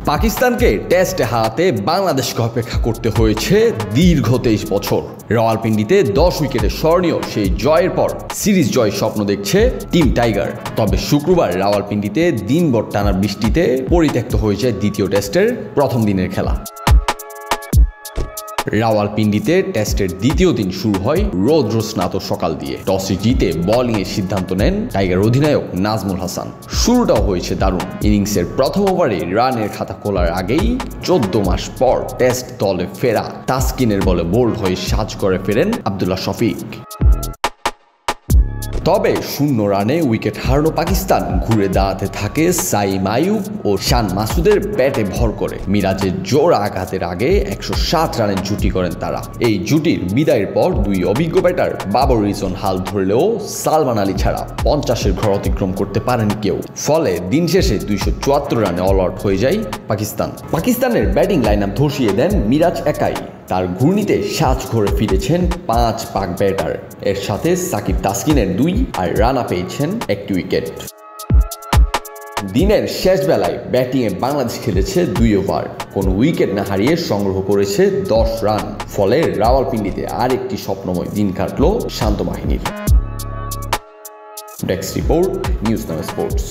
পাকিস্তানকে টেস্টে হারাতে বাংলাদেশকে অপেক্ষা করতে হয়েছে দীর্ঘ 23 বছর। রাওয়ালপিন্ডিতে 10 উইকেটে স্মরণীয় সেই জয়ের পর সিরিজ জয় স্বপ্ন দেখছে টিম টাইগার। তবে শুক্রবার রাওয়ালপিন্ডিতে দিনভর টানা বৃষ্টিতে পরিত্যক্ত হয়ে যায় দ্বিতীয় টেস্টের প্রথম দিনের খেলা। রাওয়ালপিন্ডিতে টেস্টের দ্বিতীয় দিন শুরু হয় রৌদ্রস্নাত সকাল দিয়ে। টসে জিতে বোলিংয়ের সিদ্ধান্ত নেন টাইগার অধিনায়ক নাজমুল হাসান। শুরুটাও হয়েছে দারুণ। ইনিংসের প্রথম ওভারে রানের খাতা খোলার আগেই 14 মাস পর টেস্ট দলে ফেরা তাসকিনের বলে বোল্ড হয়ে সাজ করে ফেরেন আব্দুল্লাহ শফিক। তবে 0 রানে উইকেট হারানো পাকিস্তান ঘুরে দাঁড়াতে থাকে সাইম আইয়ুব ও শান মাসুদের ব্যাটে ভর করে। মিরাজের জোর আঘাতের আগে 107 রানের জুটি করেন তারা। এই জুটির বিদায়ের পর দুই অভিজ্ঞ ব্যাটার বাবর রিজওয়ান হাল ধরলেও সালমান আলী ছাড়া 50-এর ঘর অতিক্রম করতে পারেন কেউ। ফলে দিন শেষে 274 রানে অল আউট হয়ে যায় পাকিস্তানের ব্যাটিং লাইন আপ ধসিয়ে দেন মিরাজ একাই। তার ঘূর্ণিতে সাজ ঘরে ফিরেছেন 5 পাক ব্যাটার। এর সাথে সাকিব তাসকিনের 2 আর রানা পেয়েছেন 1 উইকেট। দিনের শেষ বেলায় ব্যাটিংয়ে বাংলাদেশ খেলেছে 2 ওভার, কোনো উইকেট না হারিয়ে সংগ্রহ করেছে 10 রান। ফলে রাওয়ালপিন্ডিতে আরেকটি স্বপ্নময় দিন কাটল শান্ত বাহিনীর। Desk report, news now sports.